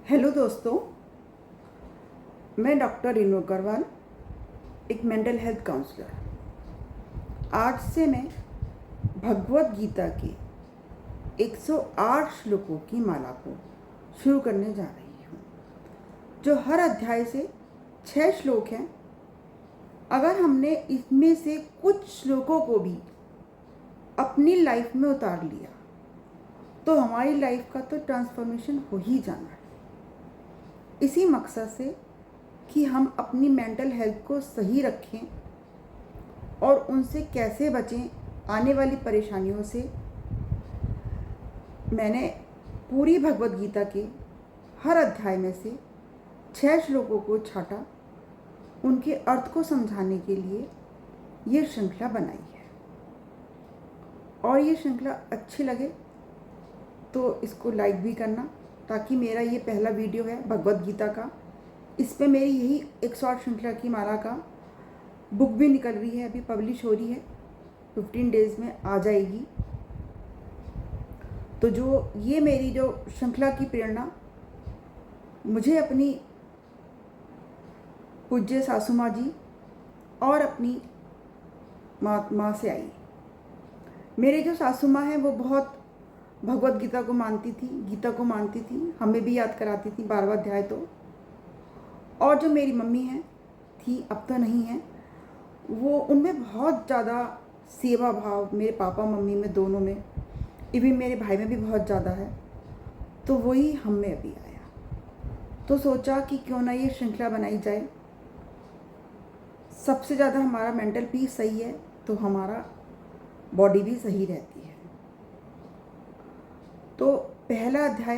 Hello दोस्तों, मैं doctor Renu Agarwal, एक मेंटल हेल्थ काउंसलर। आज से मैं भगवत गीता के 108 श्लोकों की माला को शुरू करने जा रही हूँ, जो हर अध्याय से 6 श्लोक हैं। अगर हमने इसमें से कुछ श्लोकों को भी अपनी लाइफ में उतार लिया तो हमारी लाइफ का तो ट्रांसफॉर्मेशन हो ही जाना है। इसी मकसद से कि हम अपनी मेंटल हेल्थ को सही रखें और उनसे कैसे बचें, आने वाली परेशानियों से, मैंने पूरी भगवत गीता के हर अध्याय में से 6 श्लोकों को छाटा। उनके अर्थ को समझाने के लिए ये श्रृंखला बनाई है। और ये श्रृंखला अच्छी लगे तो इसको लाइक भी करना, ताकि मेरा ये पहला वीडियो है भगवत गीता का। इस पे मेरी यही 108 श्रृंखला की माला का बुक भी निकल रही है, अभी पब्लिश हो रही है, 15 डेज़ में आ जाएगी। तो जो ये मेरी जो श्रृंखला की प्रेरणा मुझे अपनी पूज्य सासू माँ जी और अपनी माँ से आई। मेरे जो सासू माँ हैं वो बहुत भगवत गीता को मानती थी, गीता को मानती थी, हमें भी याद कराती थी 12वां अध्याय तो। और जो मेरी मम्मी हैं थी, अब तो नहीं है, वो उनमें बहुत ज़्यादा सेवा भाव, मेरे पापा मम्मी में दोनों में, इवन मेरे भाई में भी बहुत ज़्यादा है। तो वही हम में अभी आया, तो सोचा कि क्यों ना ये श्रृंखला बनाई जाए। सबसे ज़्यादा हमारा मेंटल पीस सही है तो हमारा बॉडी भी सही रहती है। तो पहला अध्याय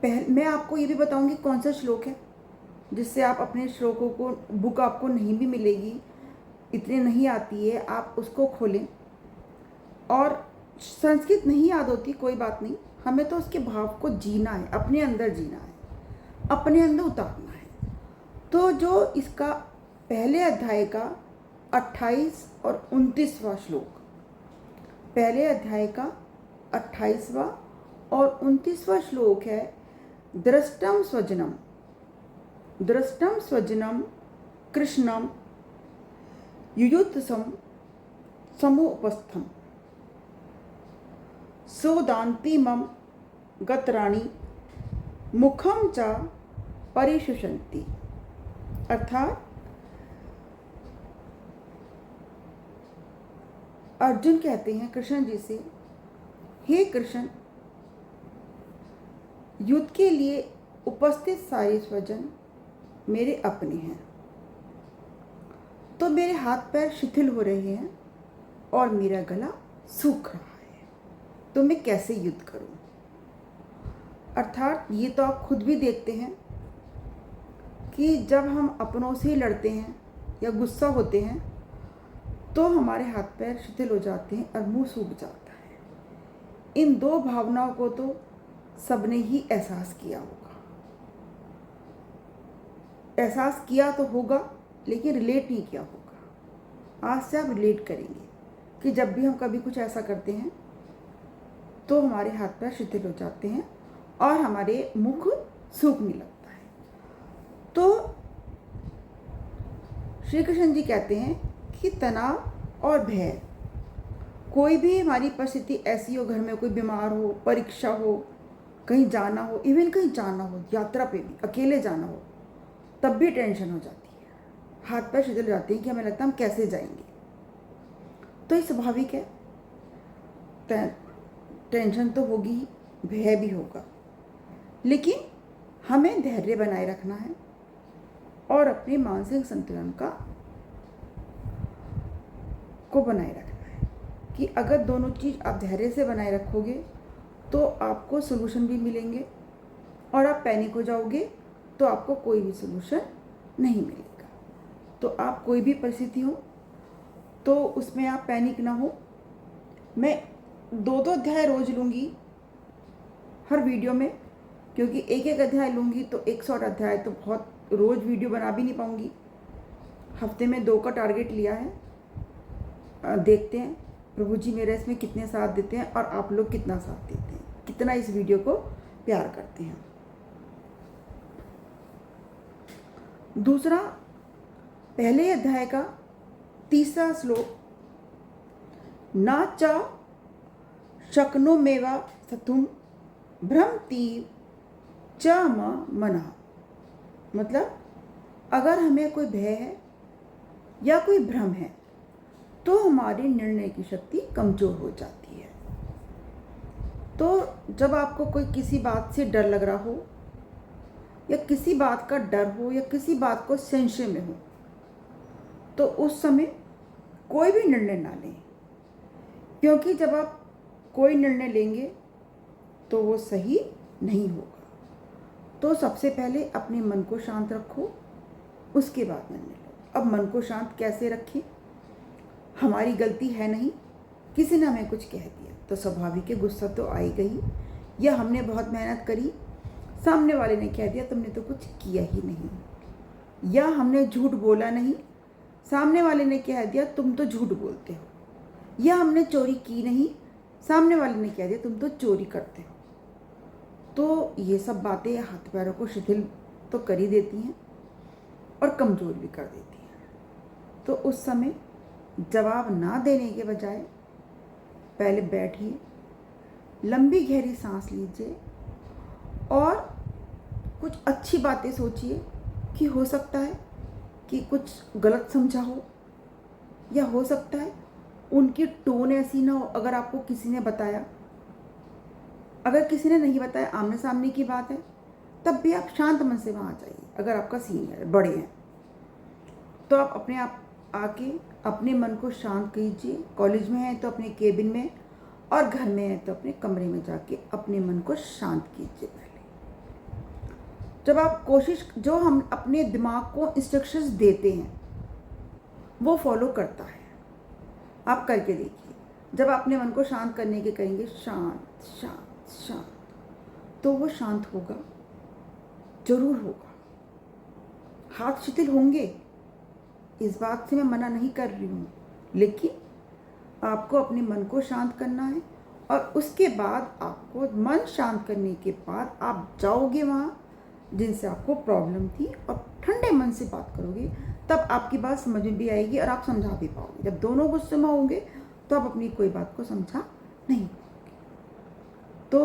मैं आपको ये भी बताऊंगी कौन सा श्लोक है, जिससे आप अपने श्लोकों को, बुक आपको नहीं भी मिलेगी, इतनी नहीं आती है, आप उसको खोलें। और संस्कृत नहीं याद होती, कोई बात नहीं, हमें तो उसके भाव को जीना है, अपने अंदर जीना है, अपने अंदर उतारना है। तो जो इसका पहले अध्याय का 28 और 29वां श्लोक, पहले अध्याय का 28वां और 29वां श्लोक है, दृष्टम स्वजनम, दृष्टम स्वजनम कृष्णम युयुत्सम समुपस्थम सोदांति मम गतराणि मुखम च परिशुषंति। अर्थात अर्जुन कहते हैं कृष्ण जी से, हे कृष्ण, युद्ध के लिए उपस्थित सारे स्वजन मेरे अपने हैं, तो मेरे हाथ पैर शिथिल हो रहे हैं और मेरा गला सूख रहा है, तो मैं कैसे युद्ध करूं। अर्थात ये तो आप खुद भी देखते हैं कि जब हम अपनों से ही लड़ते हैं या गुस्सा होते हैं तो हमारे हाथ पैर शिथिल हो जाते हैं और मुंह सूख जाता है। इन दो भावनाओं को तो सबने ही एहसास किया होगा, एहसास किया तो होगा लेकिन रिलेट नहीं किया होगा। आज से आप रिलेट करेंगे कि जब भी हम कभी कुछ ऐसा करते हैं तो हमारे हाथ पैर शिथिल हो जाते हैं और हमारे मुख सूखने लगता है। तो श्री कृष्ण जी कहते हैं कि तनाव और भय, कोई भी हमारी परिस्थिति ऐसी हो, घर में कोई बीमार हो, परीक्षा हो, कहीं जाना हो, इवन कहीं जाना हो, यात्रा पे भी अकेले जाना हो, तब भी टेंशन हो जाती है, हाथ पैर शिथिल हो जाते हैं कि हमें लगता है हम कैसे जाएंगे। तो ये स्वाभाविक है, टेंशन तो होगी ही, भय भी होगा, लेकिन हमें धैर्य बनाए रखना है और अपने मानसिक संतुलन को बनाए रखना है कि अगर दोनों चीज़ आप धैर्य से बनाए रखोगे तो आपको सोल्यूशन भी मिलेंगे, और आप पैनिक हो जाओगे तो आपको कोई भी सोल्यूशन नहीं मिलेगा। तो आप कोई भी परिस्थिति हो तो उसमें आप पैनिक ना हो। मैं 2-2 अध्याय रोज लूँगी हर वीडियो में, क्योंकि एक एक अध्याय लूँगी तो 100 अध्याय तो बहुत रोज़ वीडियो बना भी नहीं पाऊँगी। हफ्ते में 2 का टारगेट लिया है। देखते हैं प्रभु जी मेरा इसमें कितने साथ देते हैं और आप लोग कितना साथ देते हैं, कितना इस वीडियो को प्यार करते हैं। दूसरा, पहले अध्याय का तीसरा श्लोक, ना चा शक्नोमेव सतुम भ्रमति च मनः। मतलब अगर हमें कोई भय है या कोई भ्रम है तो हमारी निर्णय की शक्ति कमज़ोर हो जाती है। तो जब आपको कोई किसी बात से डर लग रहा हो या किसी बात का डर हो या किसी बात को संशय में हो, तो उस समय कोई भी निर्णय ना लें, क्योंकि जब आप कोई निर्णय लेंगे तो वो सही नहीं होगा। तो सबसे पहले अपने मन को शांत रखो, उसके बाद निर्णय लो। अब मन को शांत कैसे रखें? हमारी गलती है नहीं, किसी ने हमें कुछ कह दिया तो स्वाभाविक है गुस्सा तो आएगा ही, या हमने बहुत मेहनत करी, सामने वाले ने कह दिया तुमने तो कुछ किया ही नहीं, या हमने झूठ बोला नहीं, सामने वाले ने कह दिया तुम तो झूठ बोलते हो, या हमने चोरी की नहीं, सामने वाले ने कह दिया तुम तो चोरी करते हो। तो ये सब बातें हाथ पैरों को शिथिल तो कर ही देती हैं और कमज़ोर भी कर देती हैं। तो उस समय जवाब ना देने के बजाय पहले बैठिए, लंबी गहरी सांस लीजिए और कुछ अच्छी बातें सोचिए कि हो सकता है कि कुछ गलत समझा हो, या हो सकता है उनकी टोन ऐसी ना हो। अगर आपको किसी ने बताया, अगर किसी ने नहीं बताया, आमने सामने की बात है, तब भी आप शांत मन से वहाँ जाइए। अगर आपका सीनियर बड़े हैं तो आप अपने आप आके अपने मन को शांत कीजिए। कॉलेज में है तो अपने केबिन में, और घर में है तो अपने कमरे में जाके अपने मन को शांत कीजिए। पहले जब आप जो हम अपने दिमाग को इंस्ट्रक्शंस देते हैं वो फॉलो करता है। आप करके देखिए, जब अपने मन को शांत करने के करेंगे शांत शांत शांत, तो वो शांत होगा, जरूर होगा। हाथ शिथिल होंगे, इस बात से मैं मना नहीं कर रही हूँ, लेकिन आपको अपने मन को शांत करना है। और उसके बाद आपको मन शांत करने के बाद आप जाओगे वहाँ जिनसे आपको प्रॉब्लम थी और ठंडे मन से बात करोगे, तब आपकी बात समझ में भी आएगी और आप समझा भी पाओगे। जब दोनों गुस्से में होंगे तो आप अपनी कोई बात को समझा नहीं पाओगे। तो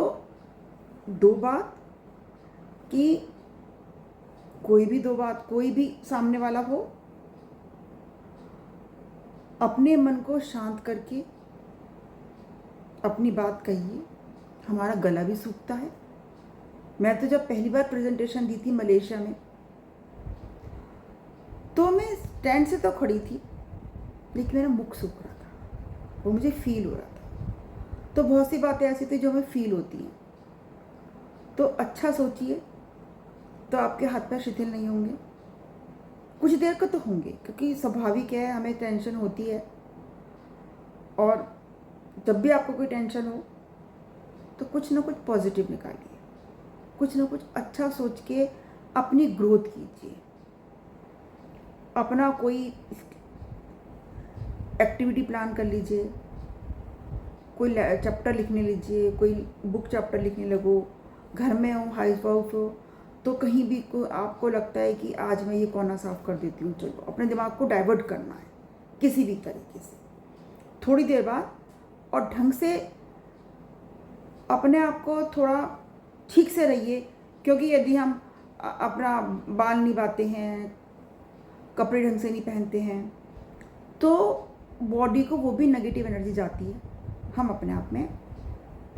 दो बात कि कोई भी दो बात, कोई भी सामने वाला हो, अपने मन को शांत करके अपनी बात कहिए। हमारा गला भी सूखता है। मैं तो जब पहली बार प्रेजेंटेशन दी थी मलेशिया में, तो मैं स्टैंड से तो खड़ी थी, लेकिन मेरा मुख सूख रहा था, वो मुझे फील हो रहा था। तो बहुत सी बातें ऐसी थी जो हमें फील होती हैं। तो अच्छा सोचिए, तो आपके हाथ पैर शिथिल नहीं होंगे। कुछ देर का तो होंगे, क्योंकि स्वाभाविक है, हमें टेंशन होती है। और जब भी आपको कोई टेंशन हो तो कुछ ना कुछ पॉजिटिव निकालिए, कुछ ना कुछ अच्छा सोच के अपनी ग्रोथ कीजिए। अपना कोई एक्टिविटी प्लान कर लीजिए, कोई चैप्टर लिखने लीजिए, कोई बुक चैप्टर लिखने लगो। घर में हो, हाउस वाइफ हो, तो कहीं भी आपको लगता है कि आज मैं ये कोना साफ कर देती हूँ, चलो अपने दिमाग को डाइवर्ट करना है किसी भी तरीके से, थोड़ी देर बाद, और ढंग से अपने आप को थोड़ा ठीक से रहिए। क्योंकि यदि हम अपना बाल नहीं बांधते हैं, कपड़े ढंग से नहीं पहनते हैं, तो बॉडी को वो भी नेगेटिव एनर्जी जाती है, हम अपने आप में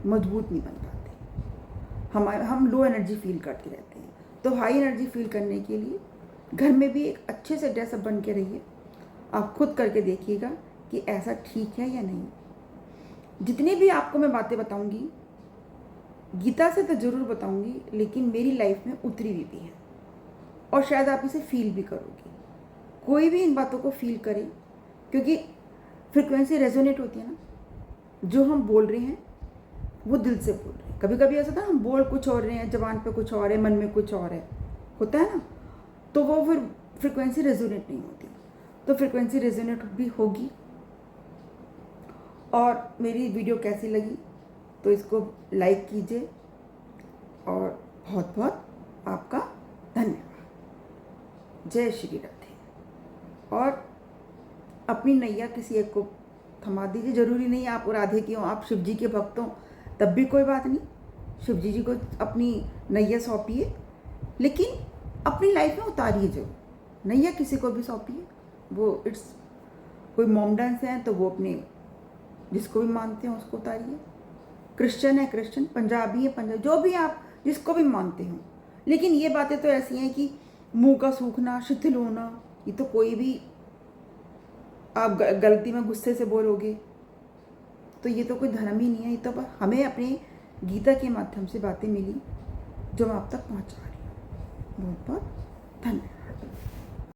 मजबूत नहीं बन पाते, हम लो एनर्जी फील करते रहते हैं। तो हाई एनर्जी फील करने के लिए घर में भी एक अच्छे से ड्रेसअप बन के रहिए। आप खुद करके देखिएगा कि ऐसा ठीक है या नहीं। जितनी भी आपको मैं बातें बताऊंगी, गीता से तो ज़रूर बताऊंगी, लेकिन मेरी लाइफ में उतरी हुई भी है, और शायद आप इसे फील भी करोगे। कोई भी इन बातों को फील करे, क्योंकि फ्रिक्वेंसी रेजोनेट होती है ना, जो हम बोल रहे हैं वो दिल से बोल रहे हैं। कभी कभी ऐसा था, हम बोल कुछ और रहे हैं, जबान पे कुछ और है, मन में कुछ और है, होता है ना, तो वो फिर फ्रिक्वेंसी रेजोनेट नहीं होती। तो फ्रिक्वेंसी रेजोनेट भी होगी। और मेरी वीडियो कैसी लगी तो इसको लाइक कीजिए, और बहुत बहुत आपका धन्यवाद। जय श्री राधे। और अपनी नैया किसी एक को थमा दीजिए। जरूरी नहीं आप राधे की हो, आप शिव जी के भक्त हो तब भी कोई बात नहीं, शिव जी को अपनी नैया सौंपिए, लेकिन अपनी लाइफ में उतारिए जरूर। नैया किसी को भी सौंपिए, वो इट्स कोई मोमडन्स हैं तो वो अपने जिसको भी मानते हैं उसको उतारिए। क्रिश्चियन है क्रिश्चियन, पंजाबी है पंजाबी, जो भी आप जिसको भी मानते हो। लेकिन ये बातें तो ऐसी हैं कि मुंह का सूखना, शिथिल होना, ये तो कोई भी आप गलती में गुस्से से बोलोगे तो ये तो कोई धर्म ही नहीं है। ये तो हमें अपने गीता के माध्यम से बातें मिली जो मैं आप तक पहुंचा रही हूँ। बहुत बहुत धन्यवाद।